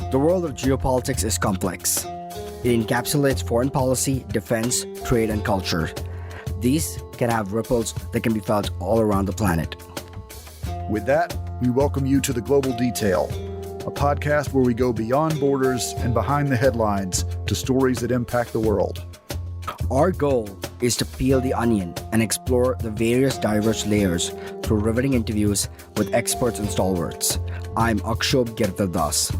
The world of geopolitics is complex. It encapsulates foreign policy, defense, trade, and culture. These can have ripples that can be felt all around the planet. With that, we welcome you to The Global Detail, a podcast where we go beyond borders and behind the headlines to stories that impact the world. Our goal is to peel the onion and explore the various diverse layers through riveting interviews with experts and stalwarts. I'm Akshobh Giridharadas.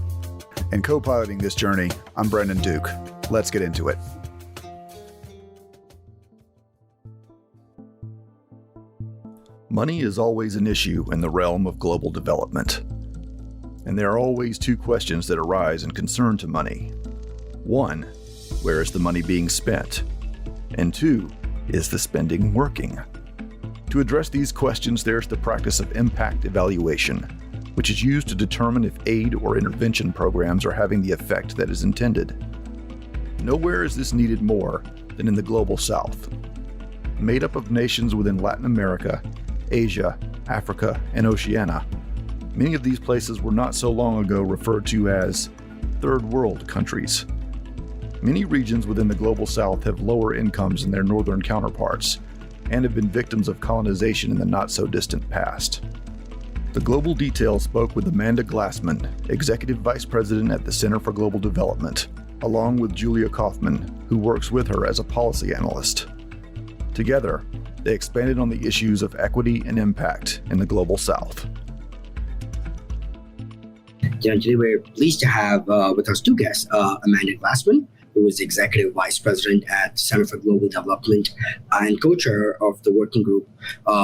And co-piloting this journey, I'm Brendan Duke. Let's get into it. Money is always an issue in the realm of global development. And there are always two questions that arise in concern to money. One, where is the money being spent? And two, is the spending working? To address these questions, there's the practice of impact evaluation, which is used to determine if aid or intervention programs are having the effect that is intended. Nowhere is this needed more than in the Global South. Made up of nations within Latin America, Asia, Africa, and Oceania, many of these places were not so long ago referred to as third world countries. Many regions within the Global South have lower incomes than their northern counterparts and have been victims of colonization in the not-so-distant past. The Global Detail spoke with Amanda Glassman, Executive Vice President at the Center for Global Development, along with Julia Kaufman, who works with her as a policy analyst. Together, they expanded on the issues of equity and impact in the Global South. Today we're pleased to have with us two guests, Amanda Glassman, who is Executive Vice President at the Center for Global Development and co-chair of the working group,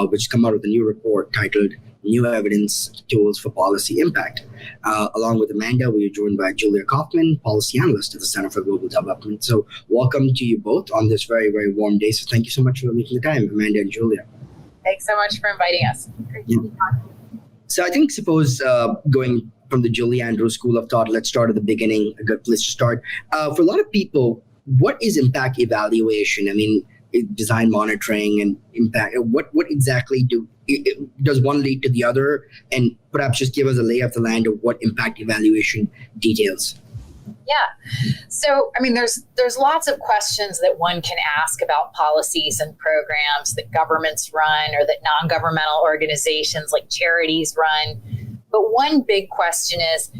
which come out with a new report titled New Evidence Tools for Policy Impact. Along with Amanda, we are joined by Julia Kaufman, Policy Analyst at the Center for Global Development. So welcome to you both on this very, very warm day. So thank you so much for making the time, Amanda and Julia. Thanks so much for inviting us. Great to be on. So I think suppose going from the Julie Andrews School of Thought, let's start at the beginning, a good place to start. For a lot of people, what is impact evaluation? I mean, design monitoring and impact, what exactly does one lead to the other? And perhaps just give us a lay of the land of what impact evaluation details. Yeah. So, I mean, there's lots of questions that one can ask about policies and programs that governments run or that non-governmental organizations like charities run. But one big question is,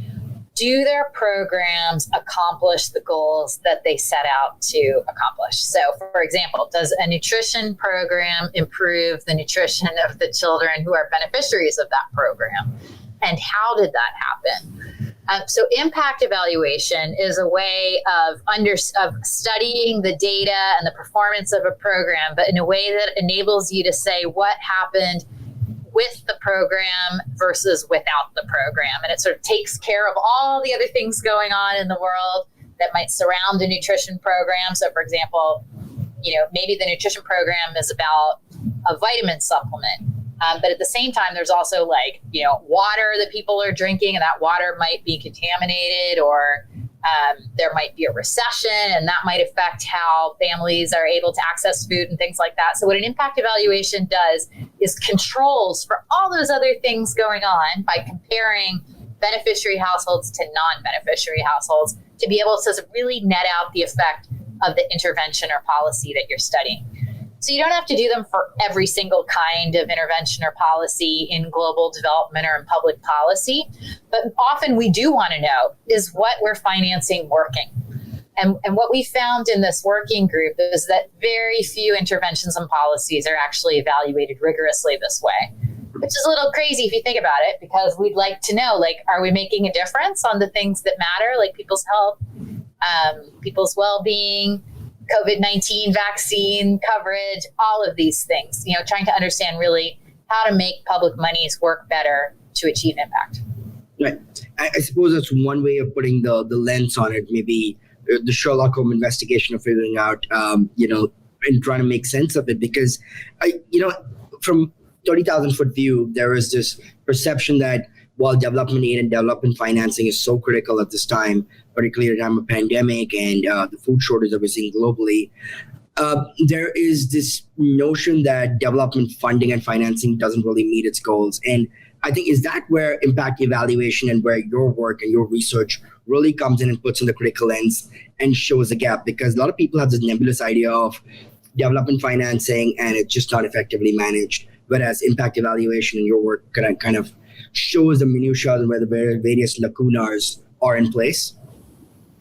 do their programs accomplish the goals that they set out to accomplish? So, for example, does a nutrition program improve the nutrition of the children who are beneficiaries of that program? And how did that happen? So impact evaluation is a way of studying the data and the performance of a program, but in a way that enables you to say what happened with the program versus without the program. And it sort of takes care of all the other things going on in the world that might surround a nutrition program. So, for example, maybe the nutrition program is about a vitamin supplement. But at the same time, there's also water that people are drinking, and that water might be contaminated, or there might be a recession, and that might affect how families are able to access food and things like that. So what an impact evaluation does is controls for all those other things going on by comparing beneficiary households to non-beneficiary households to be able to really net out the effect of the intervention or policy that you're studying. So you don't have to do them for every single kind of intervention or policy in global development or in public policy. But often we do want to know, is what we're financing working? And what we found in this working group is that very few interventions and policies are actually evaluated rigorously this way, which is a little crazy if you think about it, because we'd like to know, are we making a difference on the things that matter, like people's health, people's well-being, COVID-19 vaccine coverage, all of these things, trying to understand really how to make public monies work better to achieve impact. Right. I suppose that's one way of putting the lens on it, maybe the Sherlock Holmes investigation of figuring out, and trying to make sense of it. Because, from 30,000-foot view, there is this perception that while development aid and development financing is so critical at this time, particularly at a time of pandemic and the food shortage that we're seeing globally, there is this notion that development funding and financing doesn't really meet its goals. And I think, is that where impact evaluation and where your work and your research really comes in and puts in the critical lens and shows a gap? Because a lot of people have this nebulous idea of development financing and it's just not effectively managed. Whereas impact evaluation in your work kind of shows the minutiae and where the various lacunas are in place.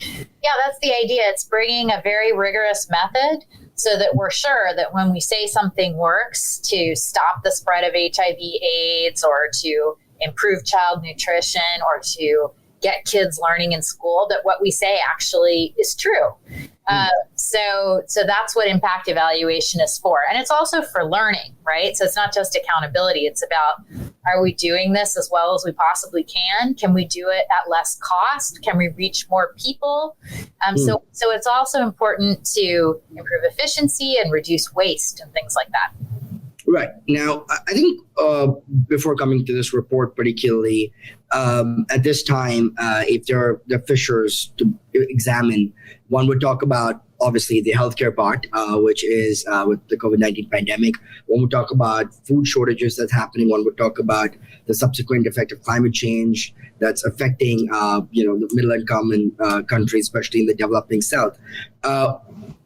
Yeah, that's the idea. It's bringing a very rigorous method so that we're sure that when we say something works to stop the spread of HIV/AIDS or to improve child nutrition or to get kids learning in school, that what we say actually is true. So that's what impact evaluation is for. And it's also for learning, right? So it's not just accountability. It's about, are we doing this as well as we possibly can? Can we do it at less cost? Can we reach more people? So it's also important to improve efficiency and reduce waste and things like that. Right. Now, I think before coming to this report particularly, at this time, if there are fissures to examine, one would talk about, obviously, the healthcare part, which is with the COVID-19 pandemic. One would talk about food shortages that's happening. One would talk about the subsequent effect of climate change that's affecting, the middle-income countries, especially in the developing South.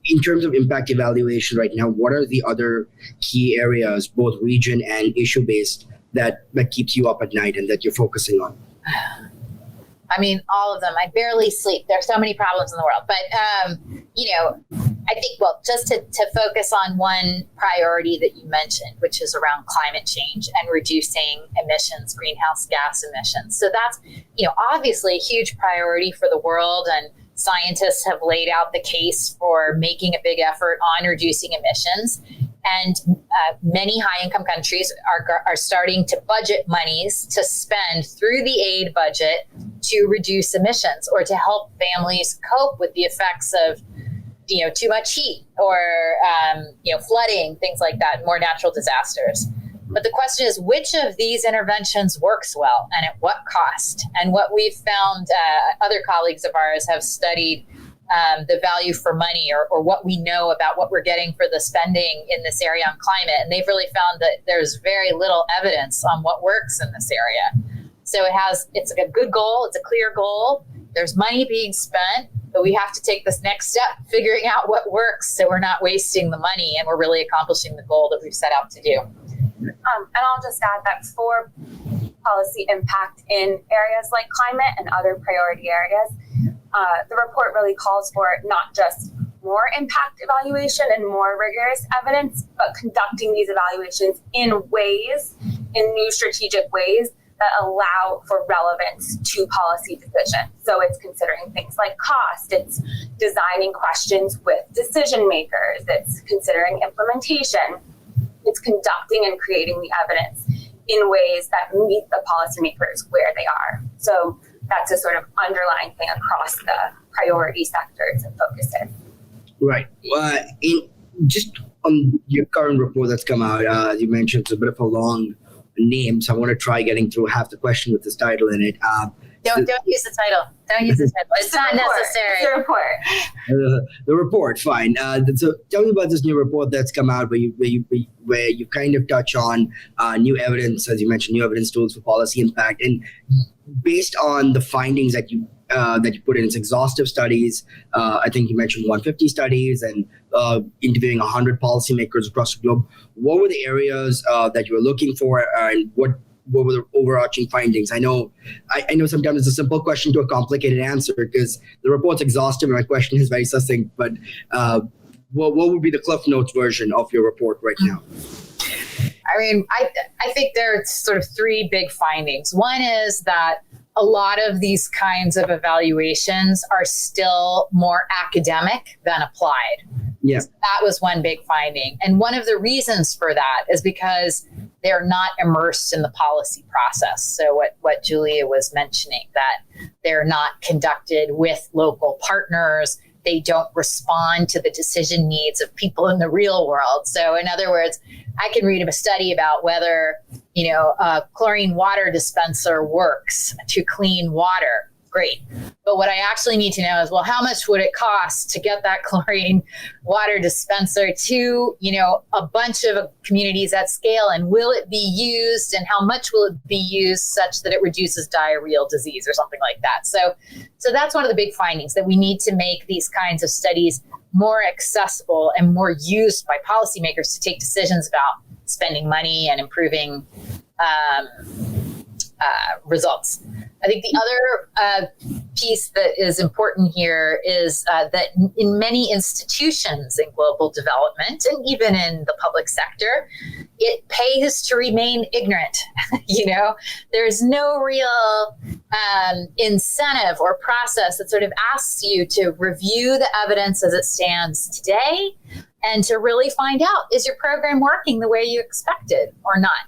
In terms of impact evaluation right now, what are the other key areas, both region and issue-based, that keeps you up at night and that you're focusing on? I mean, all of them. I barely sleep. There's so many problems in the world. But, I think, just to focus on one priority that you mentioned, which is around climate change and reducing emissions, greenhouse gas emissions. So that's, obviously a huge priority for the world, and scientists have laid out the case for making a big effort on reducing emissions. And many high-income countries are starting to budget monies to spend through the aid budget to reduce emissions or to help families cope with the effects of, too much heat or, flooding, things like that, more natural disasters. But the question is, which of these interventions works well and at what cost? And what we've found, other colleagues of ours have studied the value for money or what we know about what we're getting for the spending in this area on climate. And they've really found that there's very little evidence on what works in this area. So it's a good goal. It's a clear goal. There's money being spent, but we have to take this next step, figuring out what works so we're not wasting the money and we're really accomplishing the goal that we've set out to do. And I'll just add that for policy impact in areas like climate and other priority areas, the report really calls for not just more impact evaluation and more rigorous evidence, but conducting these evaluations in new strategic ways that allow for relevance to policy decisions. So it's considering things like cost, it's designing questions with decision makers, it's considering implementation, it's conducting and creating the evidence in ways that meet the policymakers where they are. So that's a sort of underlying thing across the priority sectors and focuses. Right. Just on your current report that's come out, as you mentioned, it's a bit of a long name, so I want to try getting through half the question with this title in it. Don't use the title. Don't use the title. It's not necessary. It's a report. The report, fine. So tell me about this new report that's come out where you kind of touch on new evidence, as you mentioned, new evidence tools for policy impact. And based on the findings that you put in, it's exhaustive studies. I think you mentioned 150 studies and interviewing 100 policymakers across the globe. What were the areas that you were looking for, and what were the overarching findings? I know sometimes it's a simple question to a complicated answer because the report's exhaustive and my question is very succinct, but what would be the Cliff Notes version of your report right now? I mean, I think there's sort of three big findings. One is that a lot of these kinds of evaluations are still more academic than applied. Yeah. So that was one big finding. And one of the reasons for that is because they're not immersed in the policy process. So what Julia was mentioning, that they're not conducted with local partners. They don't respond to the decision needs of people in the real world. So in other words, I can read a study about whether, a chlorine water dispenser works to clean water. Great. But what I actually need to know is, well, how much would it cost to get that chlorine water dispenser to, a bunch of communities at scale? And will it be used? And how much will it be used such that it reduces diarrheal disease or something like that? So that's one of the big findings, that we need to make these kinds of studies more accessible and more used by policymakers to take decisions about spending money and improving results. I think the other piece that is important here is that in many institutions in global development, and even in the public sector, it pays to remain ignorant. There's no real incentive or process that sort of asks you to review the evidence as it stands today and to really find out, is your program working the way you expected or not?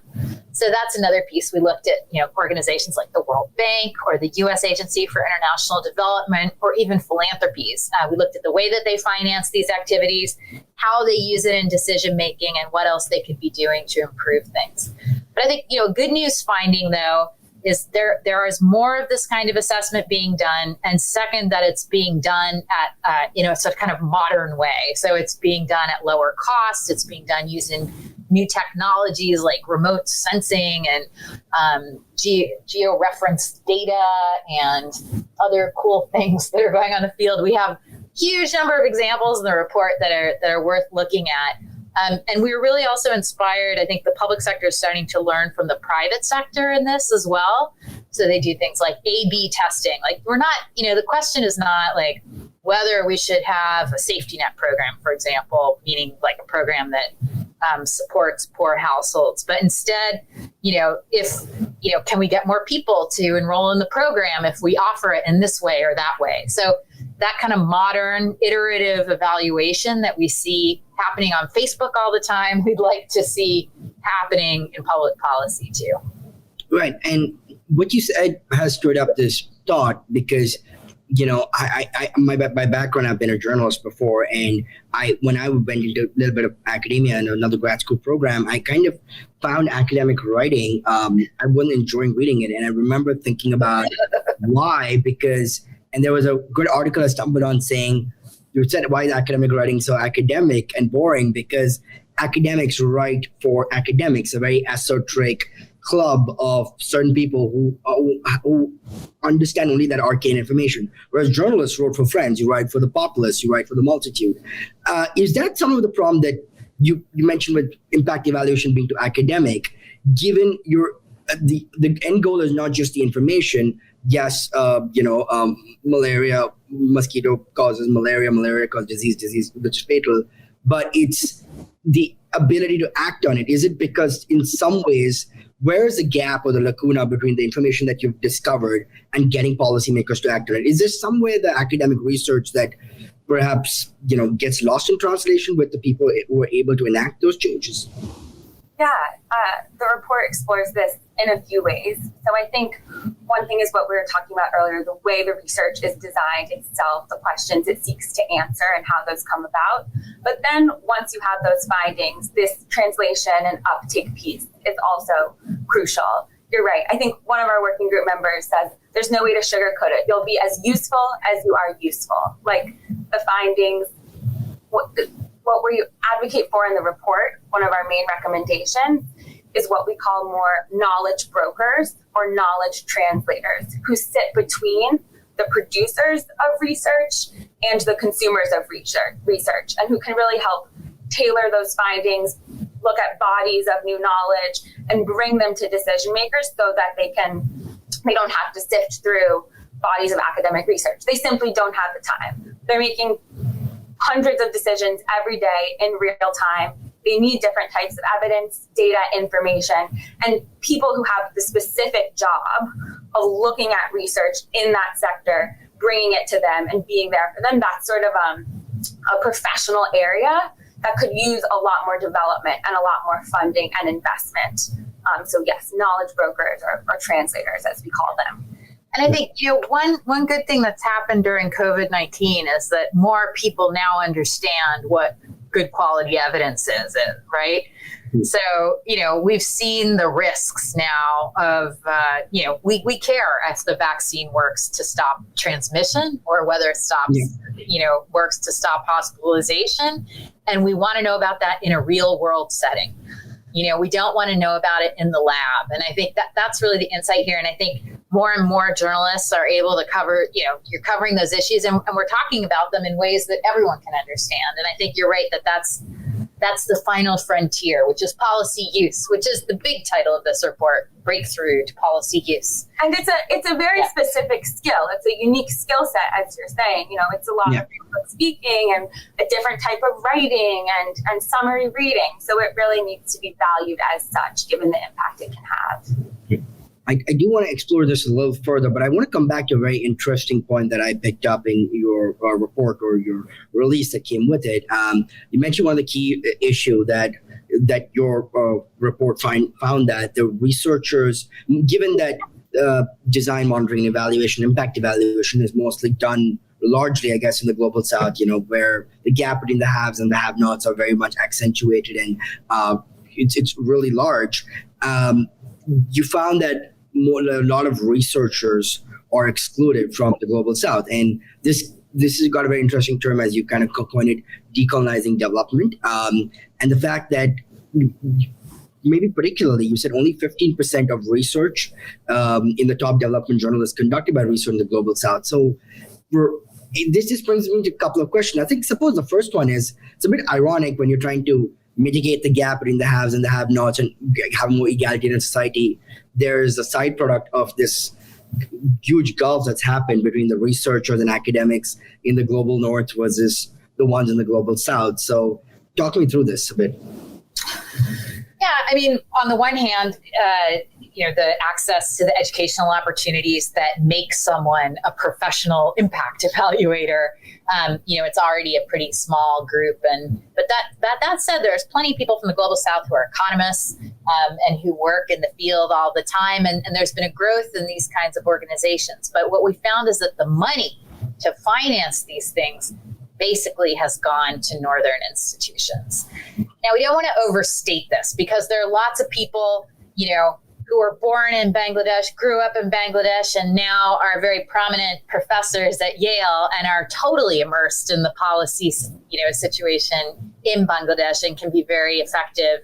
So that's another piece. We looked at, organizations like the World Bank or the U.S. Agency for International Development, or even philanthropies. We looked at the way that they finance these activities, how they use it in decision making, and what else they could be doing to improve things. But I think, good news finding, though, is there is more of this kind of assessment being done, and second, that it's being done at a kind of modern way. So it's being done at lower cost. It's being done using new technologies like remote sensing and geo-referenced data and other cool things that are going on the field. We have a huge number of examples in the report that are worth looking at. And we were really also inspired. I think the public sector is starting to learn from the private sector in this as well. So they do things like A/B testing. Like, we're not, the question is not like whether we should have a safety net program, for example, meaning like a program that supports poor households, but instead, can we get more people to enroll in the program if we offer it in this way or that way? So that kind of modern iterative evaluation that we see happening on Facebook all the time, we'd like to see happening in public policy too. Right. And what you said has stirred up this thought, because my background, I've been a journalist before, and when I went into a little bit of academia and another grad school program, I kind of found academic writing, I wasn't enjoying reading it. And I remember thinking about why, and there was a good article I stumbled on saying, you said, why is academic writing so academic and boring? Because academics write for academics, a very esoteric club of certain people who understand only that arcane information. Whereas journalists wrote for friends, you write for the populace, you write for the multitude. Is that some of the problem that you mentioned with impact evaluation being too academic, given the end goal is not just the information? Yes, malaria, mosquito causes malaria causes disease which is fatal, but it's the ability to act on it. Is it because in some ways, where is the gap or the lacuna between the information that you've discovered and getting policymakers to act on it? Is there somewhere the academic research that perhaps gets lost in translation with the people who are able to enact those changes? Yeah, the report explores this in a few ways. So I think one thing is what we were talking about earlier, the way the research is designed itself, the questions it seeks to answer and how those come about. But then once you have those findings, this translation and uptake piece is also crucial. You're right. I think one of our working group members says there's no way to sugarcoat it. You'll be as useful as you are useful. Like the findings, what we advocate for in the report, one of our main recommendations is what we call more knowledge brokers or knowledge translators, who sit between the producers of research and the consumers of research, and who can really help tailor those findings, look at bodies of new knowledge, and bring them to decision makers so that they don't have to sift through bodies of academic research. They simply don't have the time. They're making hundreds of decisions every day in real time. They need different types of evidence, data, information, and people who have the specific job of looking at research in that sector, bringing it to them and being there for them. That's sort of a professional area that could use a lot more development and a lot more funding and investment. So yes, knowledge brokers or translators, as we call them. And I think, one good thing that's happened during COVID-19 is that more people now understand what good quality evidence is, right? So, we've seen the risks now of, we care if the vaccine works to stop transmission or whether it stops, works to stop hospitalization. And we want to know about that in a real world setting. We don't want to know about it in the lab. And I think that's really the insight here. And I think more and more journalists are able to cover, you're covering those issues and we're talking about them in ways that everyone can understand. And I think you're right that's the final frontier, which is policy use, which is the big title of this report, Breakthrough to Policy Use. And it's a very specific skill. It's a unique skill set, as you're saying. It's a lot of public speaking and a different type of writing and summary reading. So it really needs to be valued as such, given the impact it can have. I do want to explore this a little further, but I want to come back to a very interesting point that I picked up in your report or your release that came with it. You mentioned one of the key issue that your report found that the researchers, given that design monitoring evaluation, impact evaluation is mostly done largely, I guess, in the global south, where the gap between the haves and the have-nots are very much accentuated and it's really large. You found that a lot of researchers are excluded from the global south. And this has got a very interesting term, as you kind of coined it, decolonizing development. And the fact that maybe particularly, you said only 15% of research in the top development journal is conducted by research in the global south. So this just brings me to a couple of questions. I think, suppose the first one is, it's a bit ironic when you're trying to mitigate the gap between the haves and the have-nots and have a more egalitarian society. There's a side product of this huge gulf that's happened between the researchers and academics in the global north versus the ones in the global south. So talk me through this a bit. Yeah, I mean, on the one hand, the access to the educational opportunities that make someone a professional impact evaluator, it's already a pretty small group. But that said, there's plenty of people from the global south who are economists and who work in the field all the time. And there's been a growth in these kinds of organizations. But what we found is that the money to finance these things basically has gone to northern institutions. Now, we don't want to overstate this because there are lots of people, who were born in Bangladesh, grew up in Bangladesh, and now are very prominent professors at Yale and are totally immersed in the policy, situation in Bangladesh and can be very effective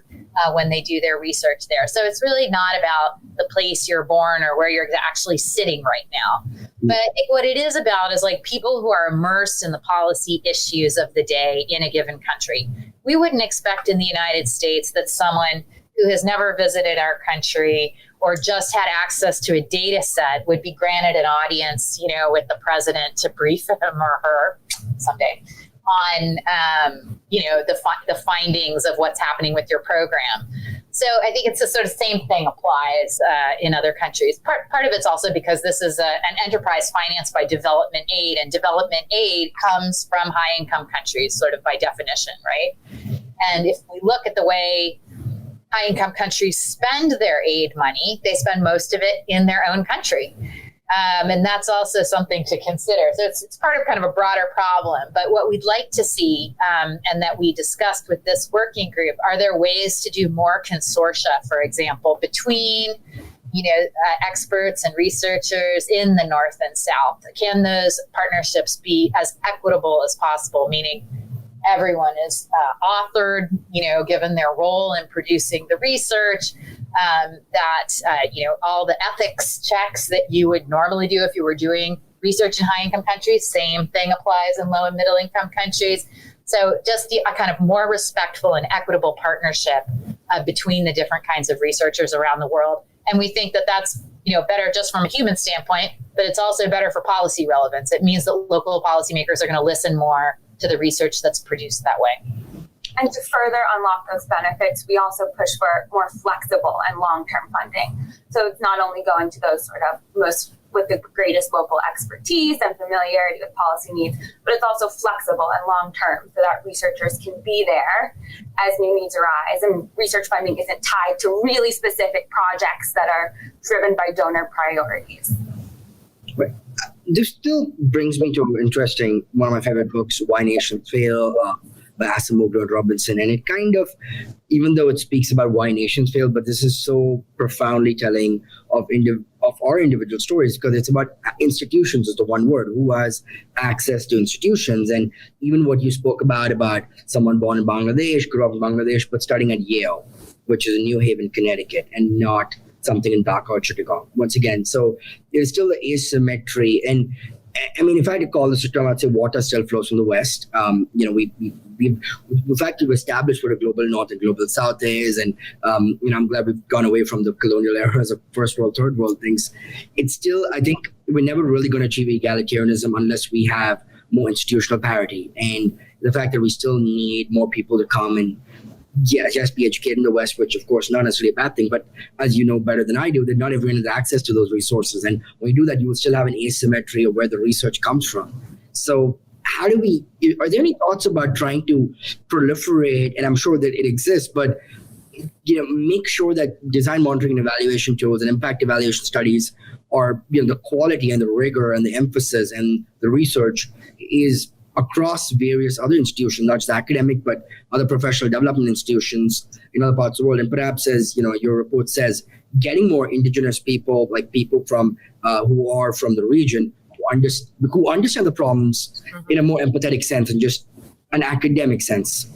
when they do their research there. So it's really not about the place you're born or where you're actually sitting right now. But I think what it is about is like people who are immersed in the policy issues of the day in a given country. We wouldn't expect in the United States that someone who has never visited our country or just had access to a data set would be granted an audience, with the president to brief him or her someday on, the findings of what's happening with your program. So I think it's the sort of same thing applies in other countries. Part of it's also because this is an enterprise financed by development aid, and development aid comes from high-income countries, sort of by definition, right? And if we look at the way high-income countries spend their aid money, they spend most of it in their own country. And that's also something to consider. So it's part of kind of a broader problem. But what we'd like to see, and that we discussed with this working group, are there ways to do more consortia, for example, between experts and researchers in the North and South? Can those partnerships be as equitable as possible, meaning everyone is authored, given their role in producing the research, all the ethics checks that you would normally do if you were doing research in high-income countries, same thing applies in low and middle-income countries. So just a kind of more respectful and equitable partnership between the different kinds of researchers around the world. And we think that that's better just from a human standpoint, but it's also better for policy relevance. It means that local policymakers are going to listen more to the research that's produced that way. And to further unlock those benefits, we also push for more flexible and long-term funding. So it's not only going to those sort of most with the greatest local expertise and familiarity with policy needs, but it's also flexible and long-term so that researchers can be there as new needs arise. And research funding isn't tied to really specific projects that are driven by donor priorities. Right. This still brings me to one of my favorite books, Why Nations Fail. by Acemoglu and Robinson. And it kind of, even though it speaks about why nations fail, but this is so profoundly telling of our individual stories, because it's about institutions is the one word. Who has access to institutions? And even what you spoke about someone born in Bangladesh, grew up in Bangladesh, but studying at Yale, which is in New Haven, Connecticut, and not something in Black Orchard, Chicago. Once again, so there's still the asymmetry. And I mean, if I had to call this a term, I'd say water still flows from the West. We've established what a global North and global South is. And, I'm glad we've gone away from the colonial eras of first world, third world things. It's still, I think we're never really going to achieve egalitarianism unless we have more institutional parity. And the fact that we still need more people to come and just be educated in the West, which of course not necessarily a bad thing, but as you know better than I do, that not everyone has access to those resources. And when you do that, you will still have an asymmetry of where the research comes from. So are there any thoughts about trying to proliferate, and I'm sure that it exists, but make sure that design monitoring and evaluation tools and impact evaluation studies are, the quality and the rigor and the emphasis and the research is across various other institutions, not just academic, but other professional development institutions in other parts of the world. And perhaps, as your report says, getting more indigenous people, like people from who are from the region, who understand the problems in a more empathetic sense and just an academic sense.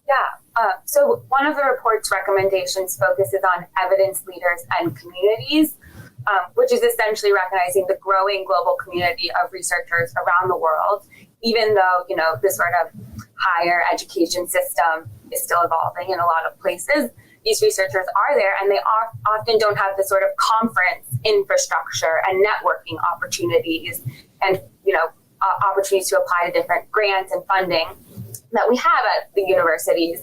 Yeah. So one of the report's recommendations focuses on evidence leaders and communities, which is essentially recognizing the growing global community of researchers around the world, even though, this sort of higher education system is still evolving in a lot of places. These researchers are there, and they often don't have the sort of conference infrastructure and networking opportunities and, opportunities to apply to different grants and funding that we have at the universities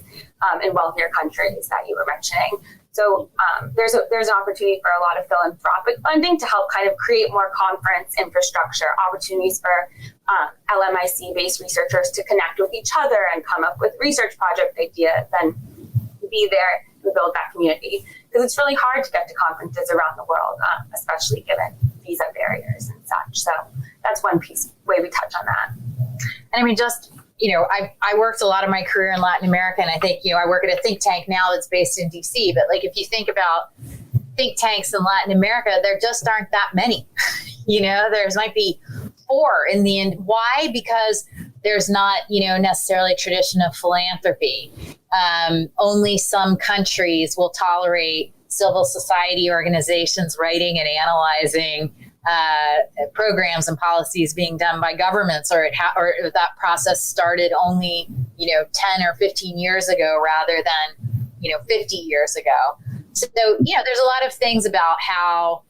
in wealthier countries that you were mentioning. So there's an opportunity for a lot of philanthropic funding to help kind of create more conference infrastructure, opportunities for LMIC-based researchers to connect with each other and come up with research project ideas and be there to build that community. Because it's really hard to get to conferences around the world, especially given visa barriers and such. So that's one way we touch on that. And I mean, I worked a lot of my career in Latin America, and I think, I work at a think tank now that's based in DC. But if you think about think tanks in Latin America, there just aren't that many. There might be 4 in the end. Why? Because there's not, necessarily a tradition of philanthropy. Only some countries will tolerate civil society organizations writing and analyzing programs and policies being done by governments, or that process started only 10 or 15 years ago rather than 50 years ago. So there's a lot of things about how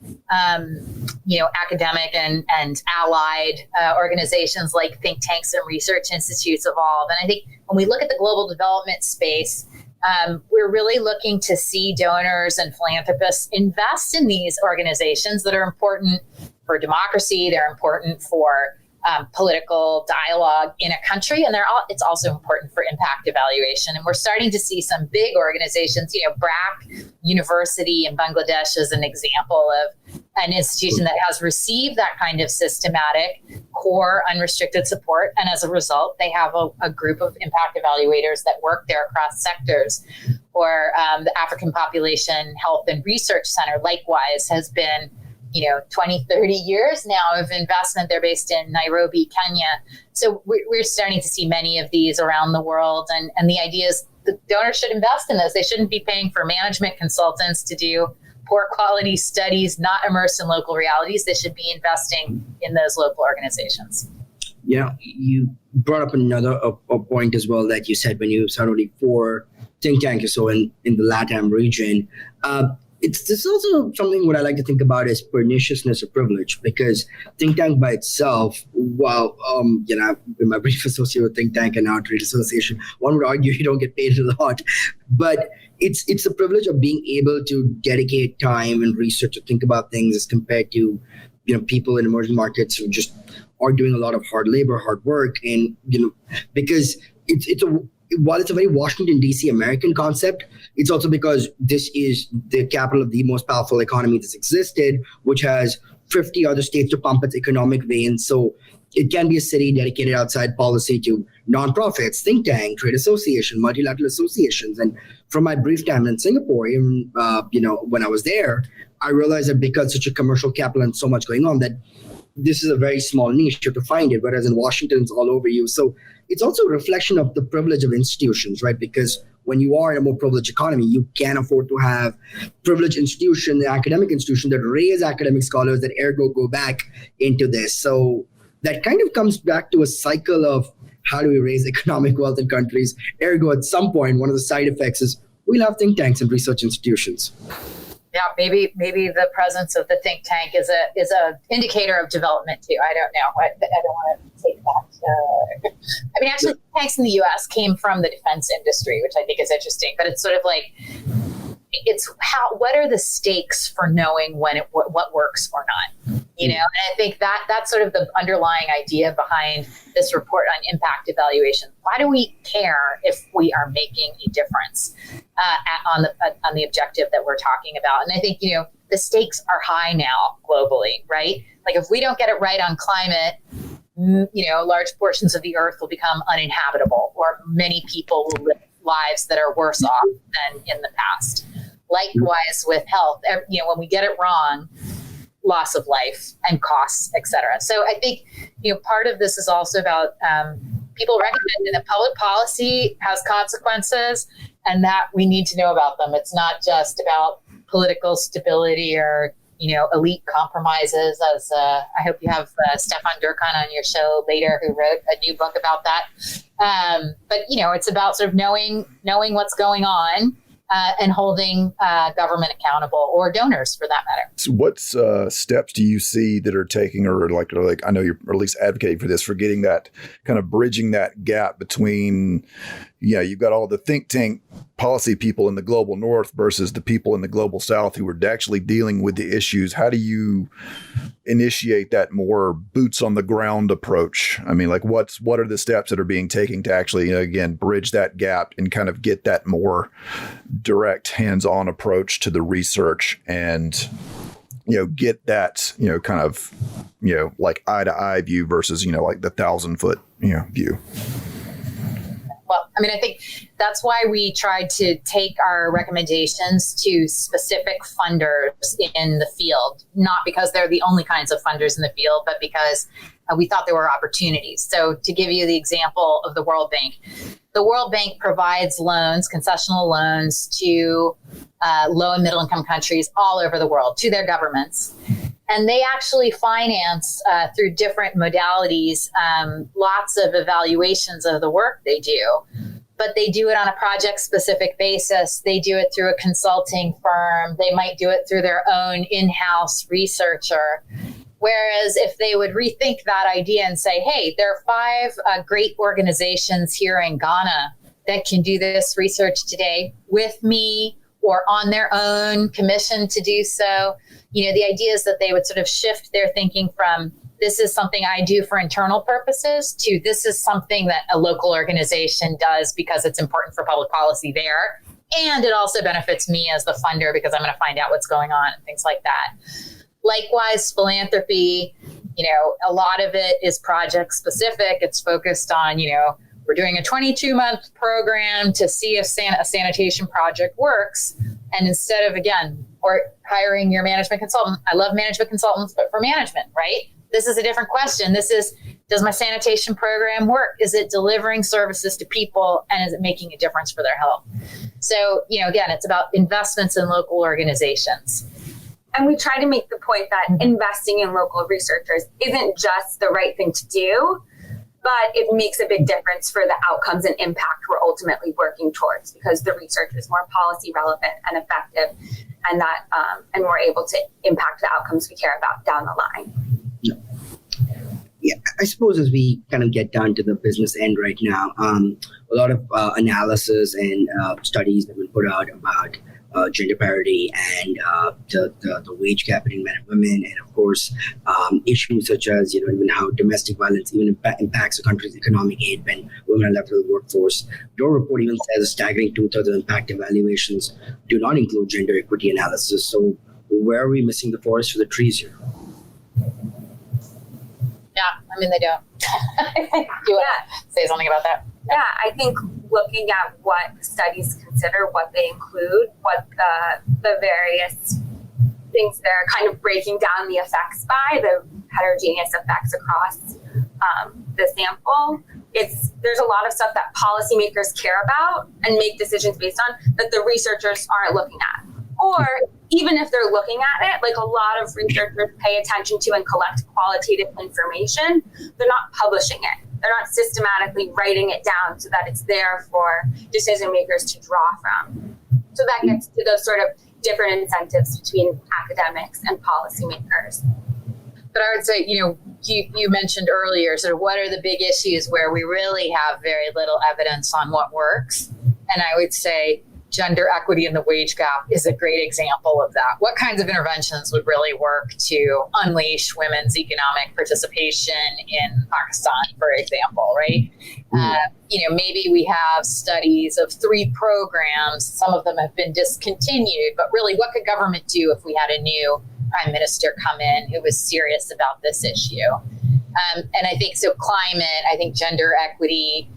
academic and allied organizations like think tanks and research institutes evolve. And I think when we look at the global development space, we're really looking to see donors and philanthropists invest in these organizations that are important for democracy. They're important for political dialogue in a country, and it's also important for impact evaluation. And we're starting to see some big organizations, BRAC University in Bangladesh is an example of an institution that has received that kind of systematic, core, unrestricted support. And as a result, they have a group of impact evaluators that work there across sectors. Or the African Population Health and Research Center, likewise, has been 20, 30 years now of investment. They're based in Nairobi, Kenya. So we're starting to see many of these around the world. And the idea is the donors should invest in this. They shouldn't be paying for management consultants to do poor quality studies, not immersed in local realities. They should be investing in those local organizations. You brought up another point as well that you said when you started only 4 think tanks or so in the LATAM region. This is also something what I like to think about is perniciousness of privilege, because think tank by itself, while in my brief associate with think tank and now trade association, one would argue you don't get paid a lot, but it's the privilege of being able to dedicate time and research to think about things as compared to people in emerging markets who just are doing a lot of hard labor, hard work, and because while it's a very Washington, D.C. American concept, it's also because this is the capital of the most powerful economy that's existed, which has 50 other states to pump its economic veins. So it can be a city dedicated outside policy to nonprofits, think tank, trade association, multilateral associations. And from my brief time in Singapore, even when I was there, I realized that because such a commercial capital and so much going on, that this is a very small niche. You have to find it, whereas in Washington, it's all over you. So it's also a reflection of the privilege of institutions, right? Because when you are in a more privileged economy, you can afford to have privileged institutions, academic institutions that raise academic scholars that ergo go back into this. So that kind of comes back to a cycle of how do we raise economic wealth in countries? Ergo, at some point, one of the side effects is we'll have think tanks and research institutions. Yeah, maybe the presence of the think tank is a indicator of development too. I don't know. I don't want to take that. I mean, actually, think tanks in the U.S. came from the defense industry, which I think is interesting. But it's sort of like what are the stakes for knowing what works or not? And I think that's sort of the underlying idea behind this report on impact evaluation. Why do we care if we are making a difference on the objective that we're talking about? And I think, the stakes are high now globally, right? Like if we don't get it right on climate, large portions of the earth will become uninhabitable, or many people will live lives that are worse off than in the past. Likewise with health, when we get it wrong, loss of life and costs, et cetera. So I think, part of this is also about people recognizing that public policy has consequences and that we need to know about them. It's not just about political stability or, elite compromises, as I hope you have Stefan Durkheim on your show later, who wrote a new book about that. But, it's about sort of knowing what's going on. And holding government accountable, or donors for that matter. So what steps do you see that are taking, or like I know you're at least advocating for this, for getting that kind of bridging that gap between, you've got all the think tank policy people in the global north versus the people in the global south who are actually dealing with the issues. How do you initiate that more boots on the ground approach? I mean, like what are the steps that are being taken to actually, again, bridge that gap and kind of get that more direct hands-on approach to the research and, get that, kind of, like eye to eye view versus, like the 1,000-foot, view? Well, I mean, I think that's why we tried to take our recommendations to specific funders in the field, not because they're the only kinds of funders in the field, but because we thought there were opportunities. So to give you the example of the World Bank, the World Bank provides loans, concessional loans to low and middle income countries all over the world, to their governments. And they actually finance through different modalities lots of evaluations of the work they do. But they do it on a project-specific basis. They do it through a consulting firm. They might do it through their own in-house researcher. Whereas if they would rethink that idea and say, hey, there are 5 great organizations here in Ghana that can do this research today with me or on their own, commission to do so. The idea is that they would sort of shift their thinking from this is something I do for internal purposes to this is something that a local organization does because it's important for public policy there. And it also benefits me as the funder because I'm going to find out what's going on and things like that. Likewise, philanthropy, a lot of it is project specific. It's focused on, we're doing a 22-month program to see if a sanitation project works. And instead of, again, or hiring your management consultant, I love management consultants, but for management, right? This is a different question. This is, does my sanitation program work? Is it delivering services to people? And is it making a difference for their health? So, again, it's about investments in local organizations. And we try to make the point that investing in local researchers isn't just the right thing to do, but it makes a big difference for the outcomes and impact we're ultimately working towards, because the research is more policy relevant and effective, and that and we're able to impact the outcomes we care about down the line. Yeah, I suppose as we kind of get down to the business end right now, a lot of analysis and studies have been put out about gender parity and the wage gap between men and women, and of course issues such as even how domestic violence even impacts a country's economic aid when women are left with the workforce. Your report even says a staggering 2/3 of impact evaluations do not include gender equity analysis. So where are we missing the forest for the trees here? Yeah, I mean, they don't. You want to say something about that? Yeah, I think looking at what studies consider, what they include, what the various things they're kind of breaking down the effects by, the heterogeneous effects across the sample. There's a lot of stuff that policymakers care about and make decisions based on that the researchers aren't looking at. Or even if they're looking at it, like a lot of researchers pay attention to and collect qualitative information, they're not publishing it. They're not systematically writing it down so that it's there for decision makers to draw from. So that gets to those sort of different incentives between academics and policymakers. But I would say, you mentioned earlier, sort of what are the big issues where we really have very little evidence on what works? And I would say gender equity in the wage gap is a great example of that. What kinds of interventions would really work to unleash women's economic participation in Pakistan, for example, right? Maybe we have studies of 3 programs. Some of them have been discontinued, but really what could government do if we had a new prime minister come in who was serious about this issue? And I think so climate, I think gender equity,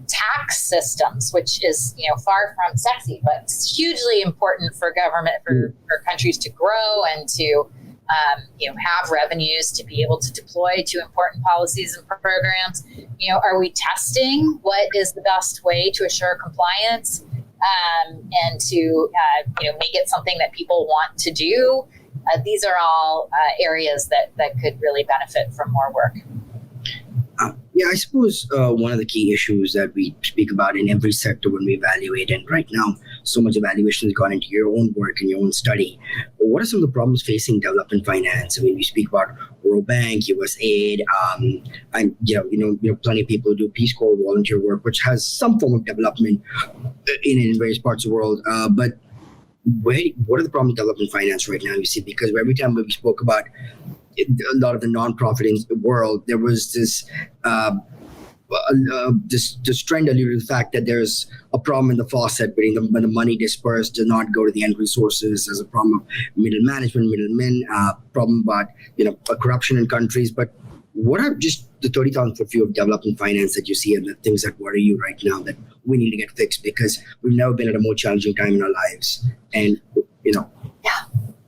tax systems, which is, far from sexy, but it's hugely important for government, for countries to grow and to, have revenues to be able to deploy to important policies and programs. Are we testing what is the best way to assure compliance and to, make it something that people want to do? These are all areas that could really benefit from more work. I suppose one of the key issues that we speak about in every sector when we evaluate, and right now so much evaluation has gone into your own work and your own study. What are some of the problems facing development finance? I mean, we speak about World Bank, USAID, and plenty of people who do Peace Corps volunteer work, which has some form of development in various parts of the world. But what are the problems with development finance right now? You see, because every time we spoke about a lot of the nonprofit in the world, there was this trend alluded to the fact that there's a problem in the faucet when the money dispersed does not go to the end resources. There's a problem of middle management, middlemen, problem about corruption in countries. But what are just the 30,000-foot view of development finance that you see and the things that worry you right now that we need to get fixed because we've never been at a more challenging time in our lives? And Yeah.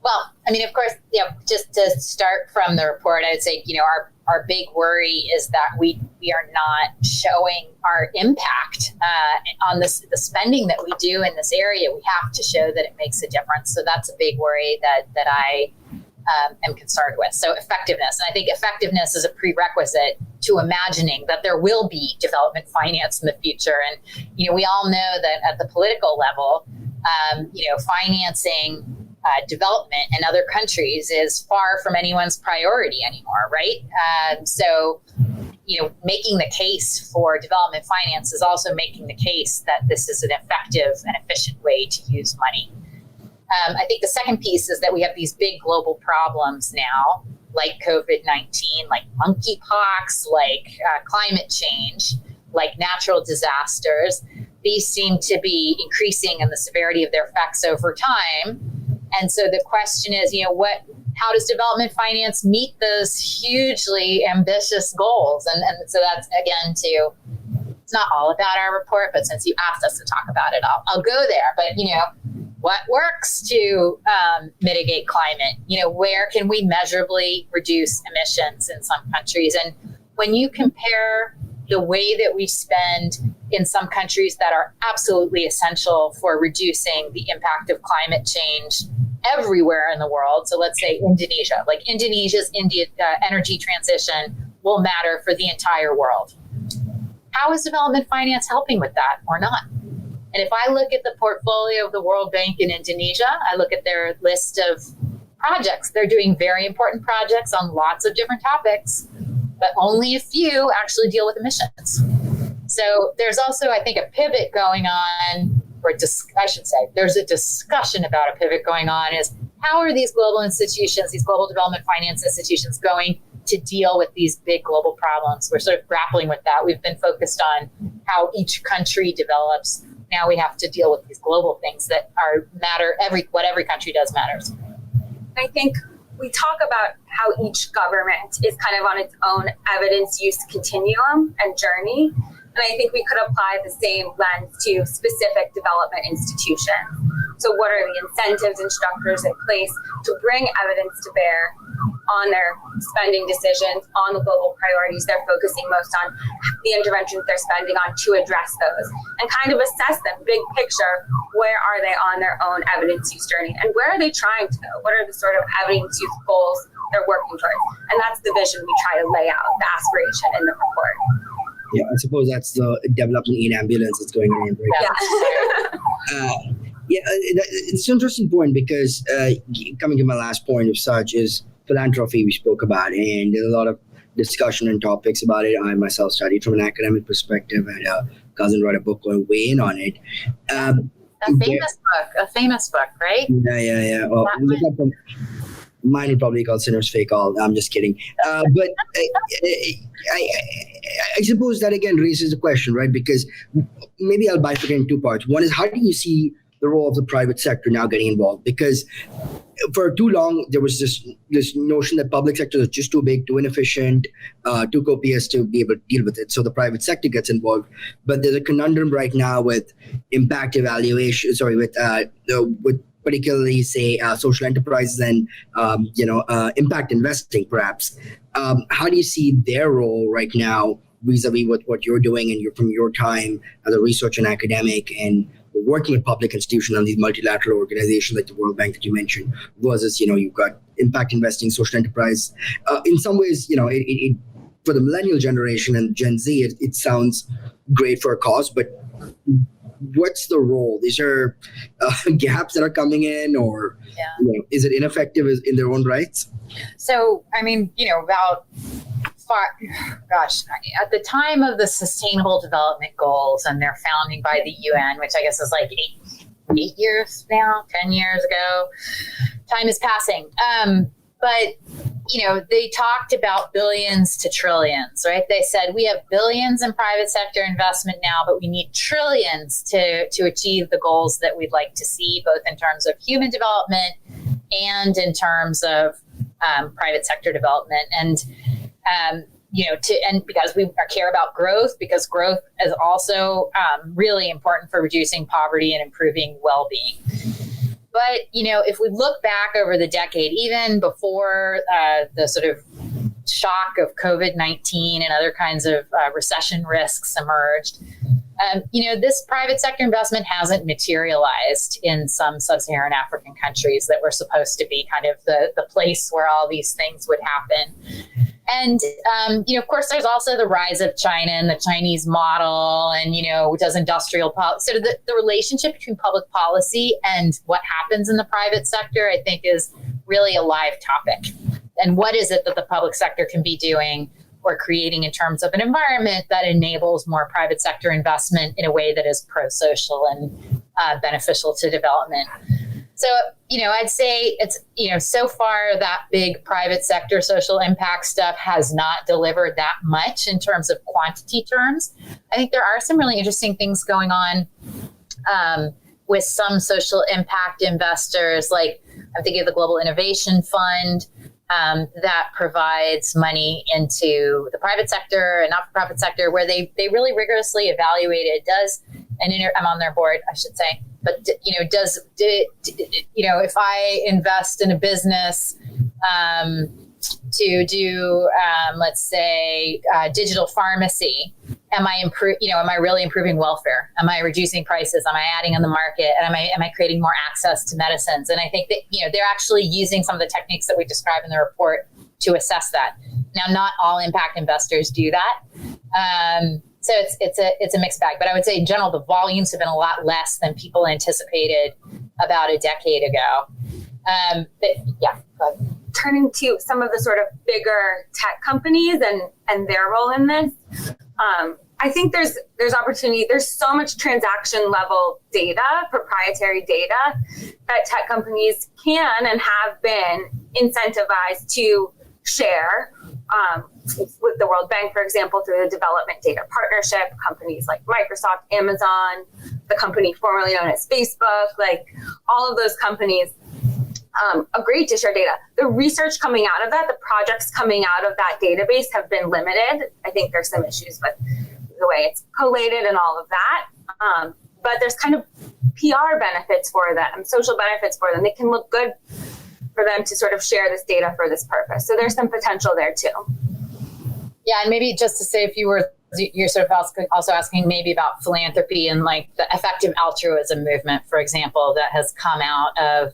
Well, I mean, of course, just to start from the report, I would say, our big worry is that we are not showing our impact on the spending that we do in this area. We have to show that it makes a difference. So that's a big worry that I am concerned with. So effectiveness. And I think effectiveness is a prerequisite to imagining that there will be development finance in the future. And, we all know that at the political level, financing development in other countries is far from anyone's priority anymore, right? So, making the case for development finance is also making the case that this is an effective and efficient way to use money. I think the second piece is that we have these big global problems now, like COVID-19, like monkeypox, like climate change, like natural disasters. These seem to be increasing in the severity of their effects over time. And so the question is, how does development finance meet those hugely ambitious goals? And so that's, again, it's not all about our report, but since you asked us to talk about it, I'll go there. But, what works to mitigate climate? Where can we measurably reduce emissions in some countries? And when you compare the way that we spend in some countries that are absolutely essential for reducing the impact of climate change everywhere in the world. So let's say Indonesia, like Indonesia's energy transition will matter for the entire world. How is development finance helping with that or not? And if I look at the portfolio of the World Bank in Indonesia, I look at their list of projects. They're doing very important projects on lots of different topics, but only a few actually deal with emissions. So there's also, I think, a pivot going on, I should say, there's a discussion about a pivot going on is how are these global institutions, these global development finance institutions going to deal with these big global problems? We're sort of grappling with that. We've been focused on how each country develops. Now we have to deal with these global things that matter. What every country does matters. I think we talk about how each government is kind of on its own evidence use continuum and journey. And I think we could apply the same lens to specific development institutions. So what are the incentives and structures in place to bring evidence to bear on their spending decisions, on the global priorities they're focusing most on, the interventions they're spending on to address those, and kind of assess them, big picture, where are they on their own evidence use journey, and where are they trying to go? What are the sort of evidence use goals they're working towards? And that's the vision we try to lay out, the aspiration in the report. Yeah, I suppose that's the development aid ambulance that's going around right now. It's an interesting point because coming to my last point of such is philanthropy we spoke about, and there's a lot of discussion and topics about it. I myself studied from an academic perspective, and a cousin wrote a book going way in on it. A famous book, right? Yeah. Well, mine would probably be called Sinner's Fake All. I'm just kidding. But I suppose that again raises the question, right? Because maybe I'll bifurcate in two parts. One is, how do you see the role of the private sector now getting involved? Because for too long, there was this notion that public sector is just too big, too inefficient, too copious to be able to deal with it. So the private sector gets involved. But there's a conundrum right now with impact evaluation, with particularly, say, social enterprises and, impact investing, perhaps. How do you see their role right now vis-a-vis what you're doing and from your time as a research and academic and working with public institutions and these multilateral organizations like the World Bank that you mentioned, versus, you've got impact investing, social enterprise. In some ways, it for the millennial generation and Gen Z, it sounds great for a cause, but what's the role? Is there gaps that are coming in, or is it ineffective in their own rights? So, at the time of the Sustainable Development Goals and their founding by the UN, which I guess is like 8 years now, 10 years ago, time is passing. But they talked about billions to trillions, right? They said we have billions in private sector investment now, but we need trillions to achieve the goals that we'd like to see, both in terms of human development and in terms of private sector development. And because we care about growth, because growth is also really important for reducing poverty and improving well-being. But, if we look back over the decade, even before the sort of shock of COVID-19 and other kinds of recession risks emerged, this private sector investment hasn't materialized in some sub-Saharan African countries that were supposed to be kind of the place where all these things would happen. And, of course, there's also the rise of China and the Chinese model and, does industrial policy. So the relationship between public policy and what happens in the private sector, I think, is really a live topic. And what is it that the public sector can be doing or creating in terms of an environment that enables more private sector investment in a way that is pro-social and beneficial to development? So, I'd say it's, so far that big private sector social impact stuff has not delivered that much in terms of quantity terms. I think there are some really interesting things going on with some social impact investors, like I'm thinking of the Global Innovation Fund that provides money into the private sector and not-for-profit sector, where they really rigorously evaluated I'm on their board, I should say. But, if I invest in a business to do, let's say, digital pharmacy, am I really improving welfare? Am I reducing prices? Am I adding on the market? And am I creating more access to medicines? And I think that, they're actually using some of the techniques that we describe in the report to assess that. Now, not all impact investors do that. So it's a mixed bag, but I would say in general, the volumes have been a lot less than people anticipated about a decade ago. Go ahead. Turning to some of the sort of bigger tech companies and their role in this, I think there's opportunity. There's so much transaction level data, proprietary data, that tech companies can and have been incentivized to share. With the World Bank, for example, through the Development Data Partnership, companies like Microsoft, Amazon, the company formerly known as Facebook, like all of those companies agreed to share data. The research coming out of that, the projects coming out of that database have been limited. I think there's some issues with the way it's collated and all of that. But there's kind of PR benefits for them, social benefits for them. It can look good for them to sort of share this data for this purpose. So there's some potential there too. Yeah, and maybe just to say, you're sort of also asking maybe about philanthropy and like the effective altruism movement, for example, that has come out of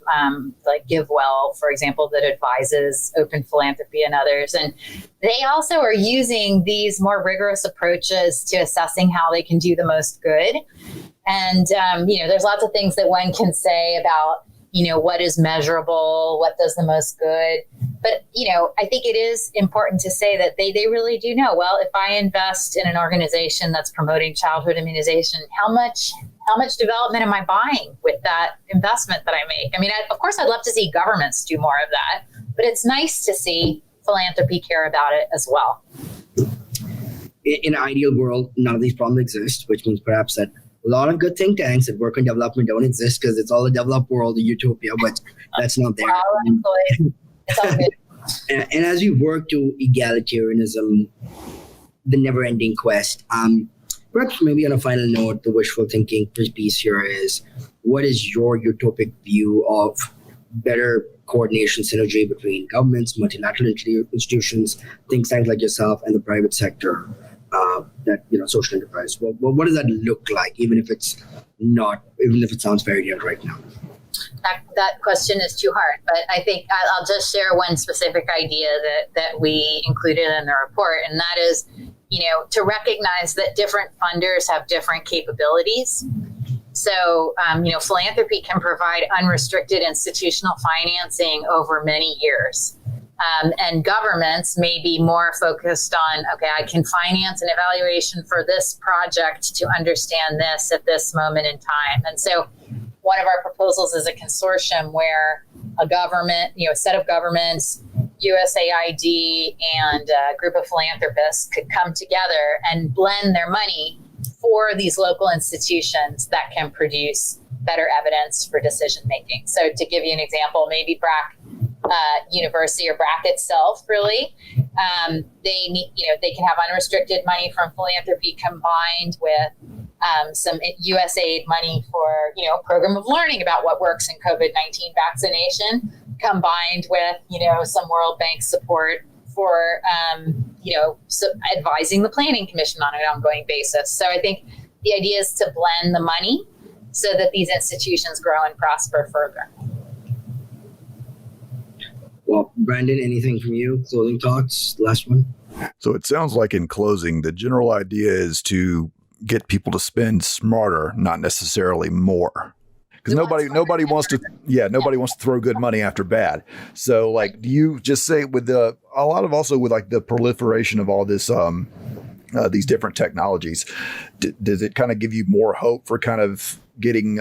like GiveWell, for example, that advises open philanthropy and others. And they also are using these more rigorous approaches to assessing how they can do the most good. And, there's lots of things that one can say about, what is measurable, what does the most good. But, I think it is important to say that they really do know, well, if I invest in an organization that's promoting childhood immunization, how much development am I buying with that investment that I make? I mean, of course, I'd love to see governments do more of that, but it's nice to see philanthropy care about it as well. In an ideal world, none of these problems exist, which means perhaps that a lot of good think tanks that work on development don't exist because it's all a developed world, a utopia, but that's not there. It's all good. And as we work to egalitarianism, the never-ending quest, perhaps maybe on a final note, the wishful thinking piece here is, what is your utopic view of better coordination, synergy between governments, multilateral institutions, think tanks like yourself, and the private sector? Social enterprise. Well, what does that look like, even if it sounds very real right now? That question is too hard, but I think I'll just share one specific idea that we included in the report, and that is, to recognize that different funders have different capabilities. So, philanthropy can provide unrestricted institutional financing over many years. And governments may be more focused on, okay, I can finance an evaluation for this project to understand this at this moment in time. And so one of our proposals is a consortium where a government, a set of governments, USAID, and a group of philanthropists could come together and blend their money for these local institutions that can produce better evidence for decision making. So to give you an example, maybe BRAC University or BRAC itself, really, they can have unrestricted money from philanthropy combined with some USAID money for, a program of learning about what works in COVID-19 vaccination, combined with, some World Bank support for, advising the Planning Commission on an ongoing basis. So I think the idea is to blend the money so that these institutions grow and prosper further. Well, Brandon, anything from you? Closing thoughts? Last one. So it sounds like in closing, the general idea is to get people to spend smarter, not necessarily more. Because nobody wants to throw good money after bad. So like, do you just say with the proliferation of all this, these different technologies, does it kind of give you more hope for kind of getting,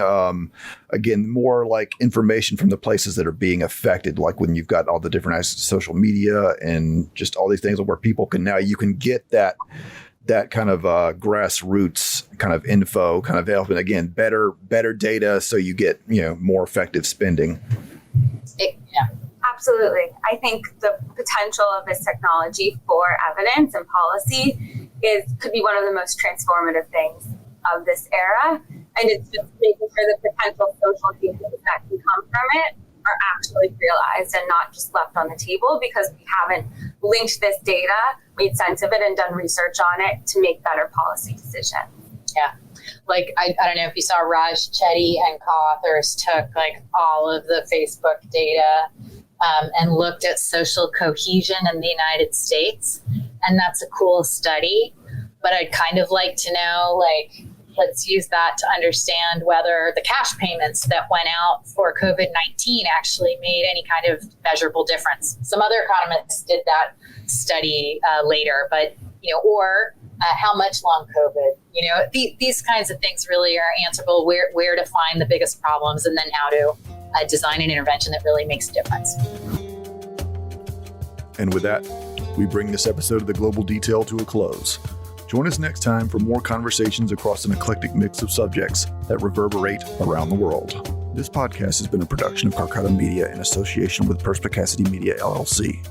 again, more like information from the places that are being affected, like when you've got all the different social media and just all these things where you can get that kind of grassroots kind of info kind of help, and again, better data, so you get, more effective spending. Absolutely. I think the potential of this technology for evidence and policy could be one of the most transformative things of this era. And it's just making sure the potential social gains that can come from it are actually realized and not just left on the table because we haven't linked this data, made sense of it, and done research on it to make better policy decisions. Yeah. Like, I don't know if you saw Raj Chetty and co-authors took like all of the Facebook data and looked at social cohesion in the United States. And that's a cool study. But I'd kind of like to know, like, let's use that to understand whether the cash payments that went out for COVID-19 actually made any kind of measurable difference. Some other economists did that study later, but, or how much long COVID, these kinds of things really are answerable, where to find the biggest problems and then how to design an intervention that really makes a difference. And with that, we bring this episode of The Global Detail to a close. Join us next time for more conversations across an eclectic mix of subjects that reverberate around the world. This podcast has been a production of Karkata Media in association with Perspicacity Media LLC.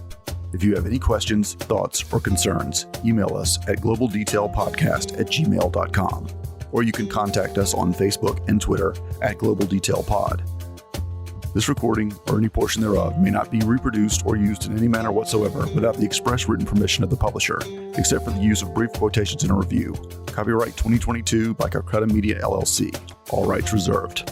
If you have any questions, thoughts, or concerns, email us at globaldetailpodcast@gmail.com, or you can contact us on Facebook and Twitter at globaldetailpod. This recording, or any portion thereof, may not be reproduced or used in any manner whatsoever without the express written permission of the publisher, except for the use of brief quotations in a review. Copyright 2022 by Karkata Media LLC. All rights reserved.